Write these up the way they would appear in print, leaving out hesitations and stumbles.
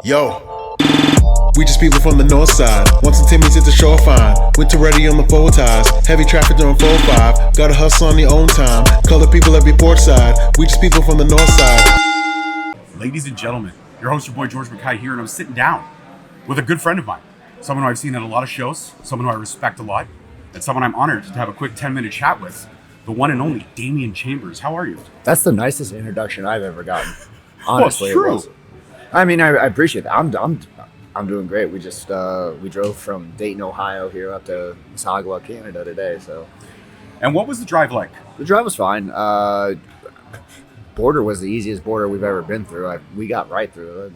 Yo, we just people from the north side. Once the Timmy's at the shore fine. Winter ready on the four ties. Heavy traffic during 4-5. Gotta hustle on your own time. Color people every port side. We just people from the north side. Ladies and gentlemen, your host, your boy George McKay here, and I'm sitting down with a good friend of mine. Someone who I've seen at a lot of shows, someone who I respect a lot, and someone I'm honored to have a quick 10-minute chat with. The one and only Damion Chambers. How are you? That's the nicest introduction I've ever gotten. Honestly, well, it was. I mean, I appreciate that. I'm doing great. We just we drove from Dayton, Ohio, here up to Mississauga, Canada today. So, and what was the drive like? The drive was fine. Border was the easiest border we've ever been through. We got right through it.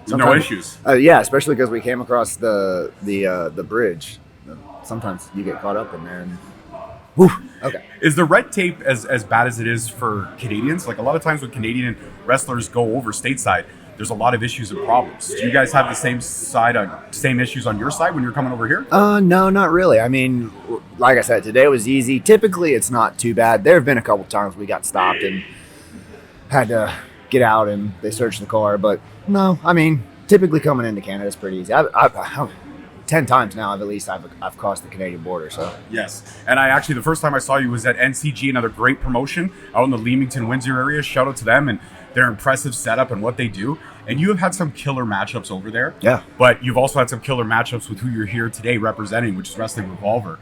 No issues. Yeah, especially because we came across the bridge. Sometimes you get caught up in there. And, whew, okay. Is the red tape as bad as it is for Canadians? Like a lot of times when Canadian wrestlers go over stateside, there's a lot of issues and problems. Do you guys have the same issues on your side when you're coming over here? No, not really. I mean, like I said, today was easy. Typically, it's not too bad. There have been a couple times we got stopped and had to get out and they searched the car. But no, I mean, typically coming into Canada is pretty easy. I've 10 times now, I've crossed the Canadian border. So yes, and the first time I saw you was at NCG, another great promotion out in the Leamington, Windsor area. Shout out to them and their impressive setup and what they do. And you have had some killer matchups over there. Yeah. But you've also had some killer matchups with who you're here today representing, which is Wrestling Revolver.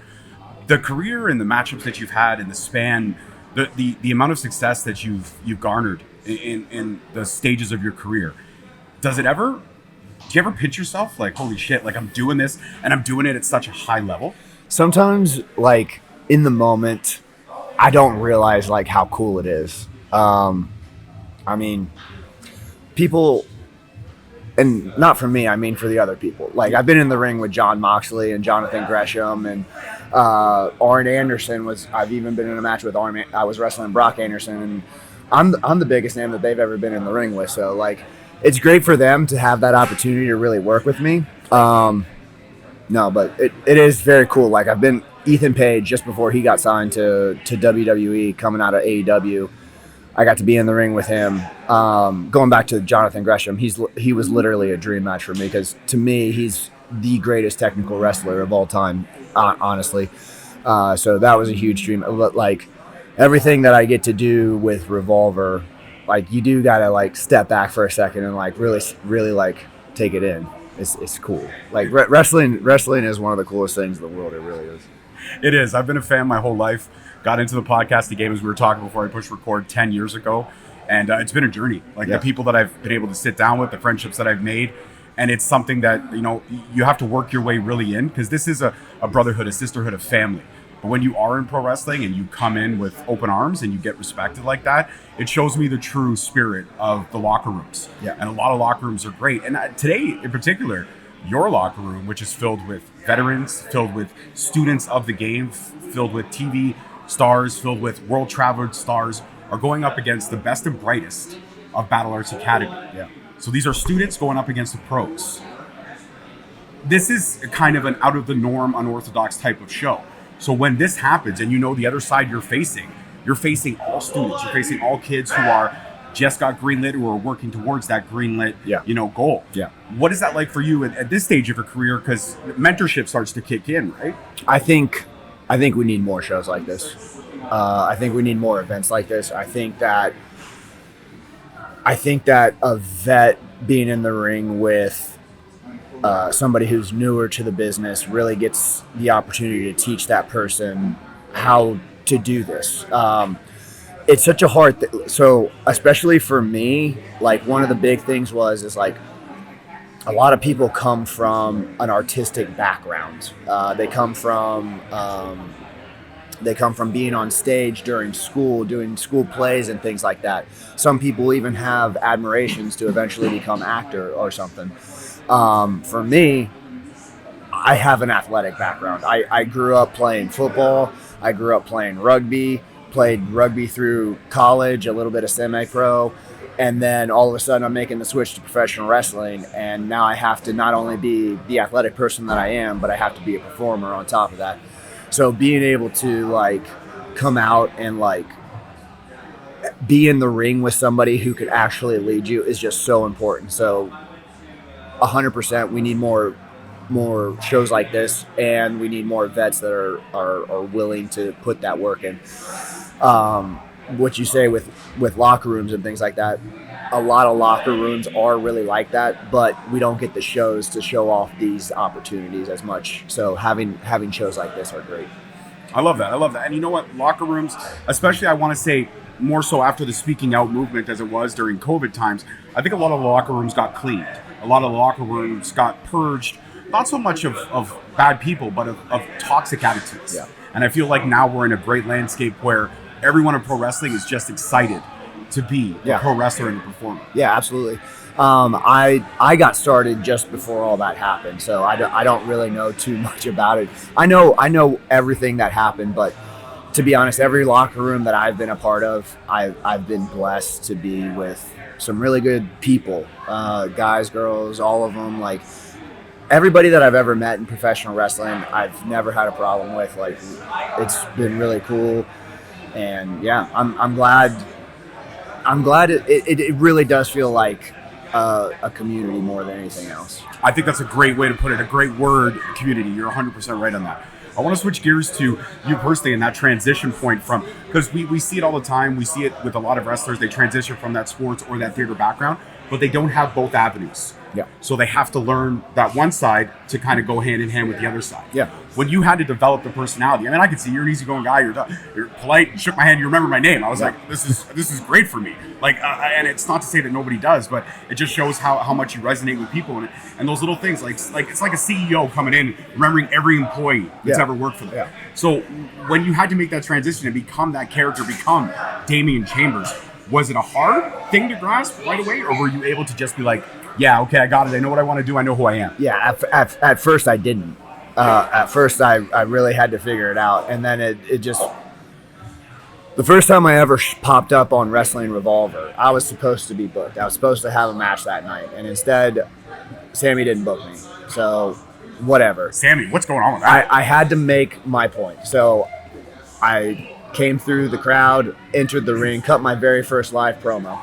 The career and the matchups that you've had in the span, the amount of success that you've garnered in the stages of your career, do you ever pinch yourself like, holy shit, like I'm doing this and I'm doing it at such a high level? Sometimes, like in the moment, I don't realize like how cool it is. I mean, people, and not for me, I mean for the other people. Like I've been in the ring with John Moxley and Johnathan Grasham and Arn Anderson I've even been in a match with Arn. I was wrestling Brock Anderson, and I'm the biggest name that they've ever been in the ring with. So like, it's great for them to have that opportunity to really work with me. No, but it is very cool. Like I've been Ethan Page just before he got signed to WWE, coming out of AEW. I got to be in the ring with him. Going back to Johnathan Gresham, he was literally a dream match for me because to me he's the greatest technical wrestler of all time, honestly. So that was a huge dream. But like everything that I get to do with Revolver, like you do gotta like step back for a second and like really like take it in. It's cool. Like wrestling is one of the coolest things in the world. It really is. It is. I've been a fan my whole life. Got into the podcasting game as we were talking before I pushed record 10 years ago. And it's been a journey. Like the people that I've been able to sit down with, the friendships that I've made. And it's something that, you have to work your way really in because this is a brotherhood, a sisterhood, a family. But when you are in pro wrestling and you come in with open arms and you get respected like that, it shows me the true spirit of the locker rooms. Yeah. And a lot of locker rooms are great. And today in particular, your locker room, which is filled with veterans, filled with students of the game, filled with TV stars, filled with world traveled stars, are going up against the best and brightest of Battle Arts Academy. Yeah. So these are students going up against the pros. This is kind of an out of the norm, unorthodox type of show. So when this happens and the other side you're facing all students, you're facing all kids who are just got greenlit or are working towards that greenlit, goal. Yeah. What is that like for you at this stage of your career? Because mentorship starts to kick in, right? I think we need more shows like this. I think we need more events like this. I think that a vet being in the ring with somebody who's newer to the business really gets the opportunity to teach that person how to do this. It's such a hard thing. So especially for me, like one of the big things is like a lot of people come from an artistic background. They come from being on stage during school, doing school plays and things like that. Some people even have admirations to eventually become actor or something. For me, I have an athletic background. I grew up playing football. I grew up playing rugby, played rugby through college, a little bit of semi-pro. And then all of a sudden I'm making the switch to professional wrestling. And now I have to not only be the athletic person that I am, but I have to be a performer on top of that. So being able to like come out and like be in the ring with somebody who could actually lead you is just so important. So 100%. We need more shows like this, and we need more vets that are willing to put that work in. What you say with locker rooms and things like that, a lot of locker rooms are really like that, but we don't get the shows to show off these opportunities as much. So having shows like this are great. I love that. And you know what? Locker rooms, especially I want to say more so after the speaking out movement as it was during COVID times, I think a lot of locker rooms got cleaned. A lot of locker rooms got purged, not so much of bad people, but of toxic attitudes. Yeah. And I feel like now we're in a great landscape where everyone in pro wrestling is just excited to be a pro wrestler and a performer. Yeah, absolutely. I got started just before all that happened, so I don't really know too much about it. I know everything that happened, but to be honest, every locker room that I've been a part of, I've been blessed to be with some really good people, guys, girls, all of them. Like everybody that I've ever met in professional wrestling, I've never had a problem with. Like it's been really cool, and yeah, I'm glad. It really does feel like a community more than anything else. I think that's a great way to put it, a great word, community. You're 100% right on that. I want to switch gears to you personally in that transition point from, because we see it all the time. We see it with a lot of wrestlers. They transition from that sports or that theater background, but they don't have both avenues. Yeah. So they have to learn that one side to kind of go hand in hand with the other side. Yeah. When you had to develop the personality, I mean, I could see you're an easygoing guy. You're polite. You shook my hand. You remember my name. I was like, this is great for me. Like, and it's not to say that nobody does, but it just shows how much you resonate with people and those little things. Like it's like a CEO coming in, remembering every employee that's ever worked for them. Yeah. So when you had to make that transition and become that character, become Damion Chambers, was it a hard thing to grasp right away, or were you able to just be like, yeah, okay, I got it. I know what I want to do. I know who I am. Yeah, at first I didn't. At first I really had to figure it out. And then it just... The first time I ever popped up on Wrestling Revolver, I was supposed to be booked. I was supposed to have a match that night. And instead, Sammy didn't book me. So, whatever. Sammy, what's going on with that? I had to make my point. So, I came through the crowd, entered the ring, cut my very first live promo.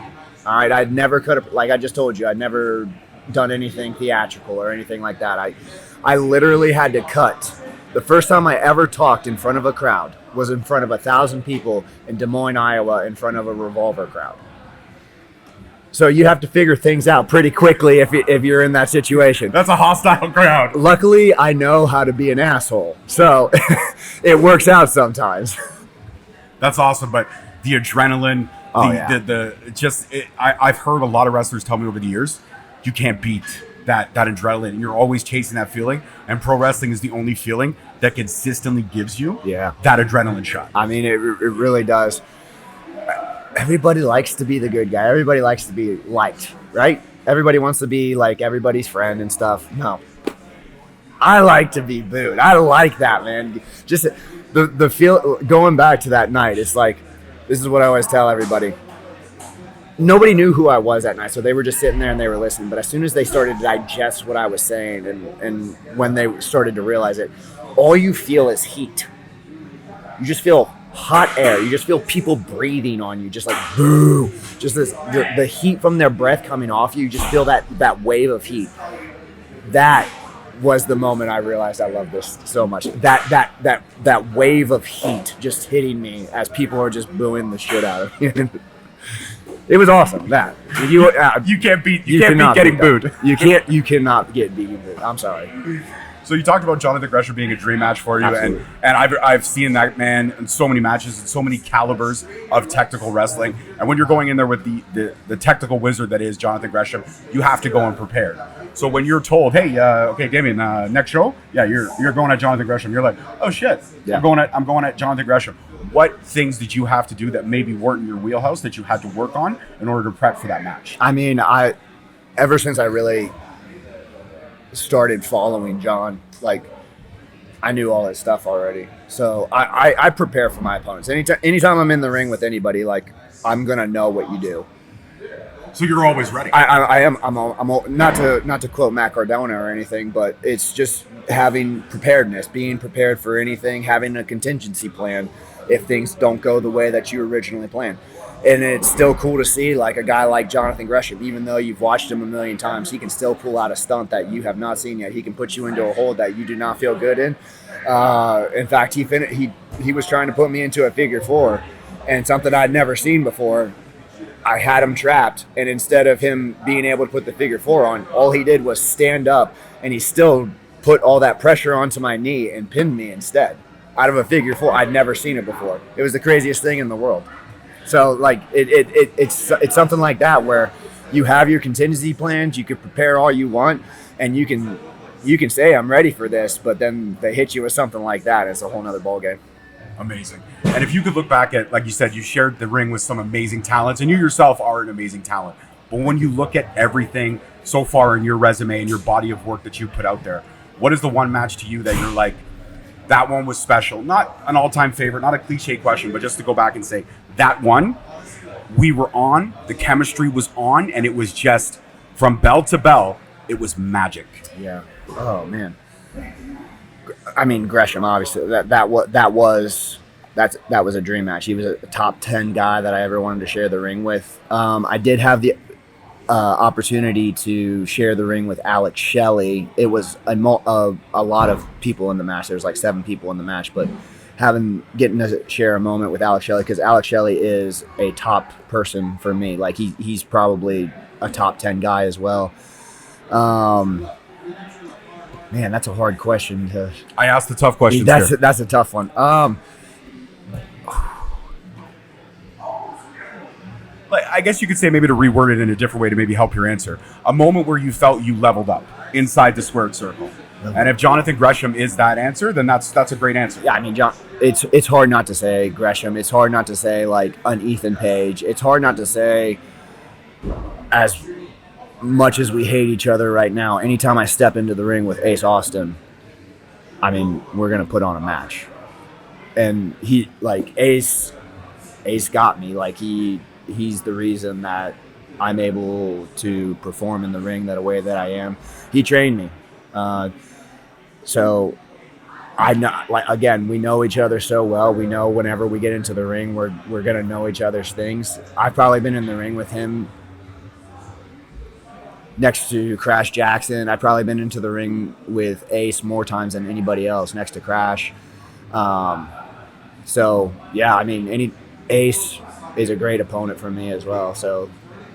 All right, I'd never like I just told you, I'd never done anything theatrical or anything like that. I literally had to cut. The first time I ever talked in front of a crowd was in front of 1,000 people in Des Moines, Iowa, in front of a Revolver crowd. So you have to figure things out pretty quickly if you're in that situation. That's a hostile crowd. Luckily, I know how to be an asshole, so it works out sometimes. That's awesome, but the adrenaline, I've heard a lot of wrestlers tell me over the years, you can't beat that adrenaline. You're always chasing that feeling, and pro wrestling is the only feeling that consistently gives you that adrenaline shot. I mean, it really does. Everybody likes to be the good guy. Everybody likes to be liked, right? Everybody wants to be like everybody's friend and stuff. No. I like to be booed. I like that, man. Just the feel, going back to that night, it's like, this is what I always tell everybody. Nobody knew who I was that night, so they were just sitting there and they were listening. But as soon as they started to digest what I was saying and when they started to realize it, all you feel is heat. You just feel hot air. You just feel people breathing on you, just like boo. Just the heat from their breath coming off you. You just feel that wave of heat. That was the moment I realized I love this so much. That wave of heat just hitting me as people are just booing the shit out of me. It was awesome. That you can't beat getting booed. You cannot get beaten booed. I'm sorry. So you talked about Johnathan Grasham being a dream match for you, and I've seen that man in so many matches and so many calibers of technical wrestling. And when you're going in there with the technical wizard that is Johnathan Grasham, you have to go in prepared. So when you're told, hey, okay, Damion, next show, you're going at Johnathan Grasham, you're like, oh shit, I'm going at Johnathan Grasham. What things did you have to do that maybe weren't in your wheelhouse that you had to work on in order to prep for that match? I mean, ever since I really started following John, like, I knew all his stuff already. So I prepare for my opponents. Anytime I'm in the ring with anybody, like, I'm gonna know what you do. So you're always ready. I am. I'm not to quote Matt Cardona or anything, but it's just having preparedness, being prepared for anything, having a contingency plan if things don't go the way that you originally planned. And it's still cool to see like a guy like Johnathan Grasham, even though you've watched him a million times, he can still pull out a stunt that you have not seen yet. He can put you into a hold that you do not feel good in. In fact, he was trying to put me into a figure four, and something I'd never seen before. I had him trapped, and instead of him being able to put the figure four on, all he did was stand up, and he still put all that pressure onto my knee and pinned me instead out of a figure four. I'd never seen it before. It was the craziest thing in the world. So like it's something like that where you have your contingency plans, you can prepare all you want, and you can say I'm ready for this, but then they hit you with something like that. It's a whole nother ballgame. Amazing. And if you could look back at, like you said, you shared the ring with some amazing talents, and you yourself are an amazing talent. But when you look at everything so far in your resume and your body of work that you put out there, what is the one match to you that you're like, that one was special? Not an all-time favorite, not a cliche question, but just to go back and say, that one, we were on, the chemistry was on, and it was just from bell to bell, it was magic. Yeah. Oh man. I mean, Grasham, obviously, that was a dream match. He was a top 10 guy that I ever wanted to share the ring with. I did have the opportunity to share the ring with Alex Shelley. It was a lot of people in the match. There was like 7 people in the match, but getting to share a moment with Alex Shelley, because Alex Shelley is a top person for me. Like he's probably a top 10 guy as well. Man, that's a hard question to. I asked the tough questions. That's a tough one. I guess you could say, maybe to reword it in a different way to maybe help your answer, a moment where you felt you leveled up inside the squared circle. And if Johnathan Grasham is that answer, then that's a great answer. Yeah, I mean, it's hard not to say Grasham. It's hard not to say like an Ethan Page. It's hard not to say, as much as we hate each other right now, anytime I step into the ring with Ace Austin, I mean, we're gonna put on a match. And he, like, Ace got me. Like he's the reason that I'm able to perform in the ring that way that I am. He trained me. So I know, like, again, we know each other so well. We know whenever we get into the ring, we're gonna know each other's things. I've probably been in the ring with him next to Crash Jackson. I've probably been into the ring with Ace more times than anybody else next to Crash. So yeah, I mean, Ace is a great opponent for me as well. So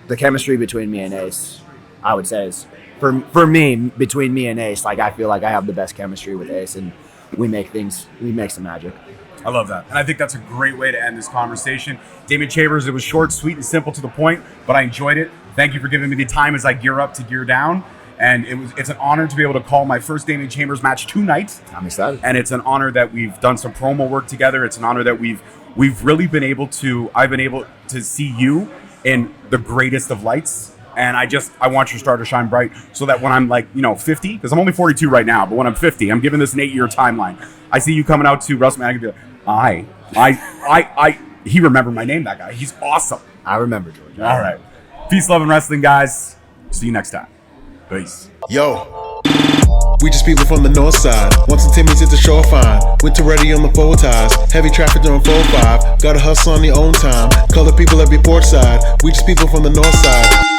the chemistry between me and Ace, I would say, is for me, between me and Ace, like, I feel like I have the best chemistry with Ace, and we make some magic. I love that. And I think that's a great way to end this conversation. Damion Chambers, it was short, sweet, and simple to the point, but I enjoyed it. Thank you for giving me the time as I gear up to gear down. And it's an honor to be able to call my first Damion Chambers match tonight. I'm excited. And it's an honor that we've done some promo work together. It's an honor that we've really been able to, I've been able to see you in the greatest of lights. And I want your star to shine bright, so that when I'm like, 50, because I'm only 42 right now, but when I'm 50, I'm giving this an 8-year timeline. I see you coming out to WrestleMania, I can be like, he remembered my name, that guy. He's awesome. I remember, George. All right. Peace, love, and wrestling, guys. See you next time. Peace. Yo, we just people from the north side. Once the Timmy's hit the shore fine. Winter ready on the full ties. Heavy traffic during 4-5. Gotta hustle on the own time. Color people every port side. We just people from the north side.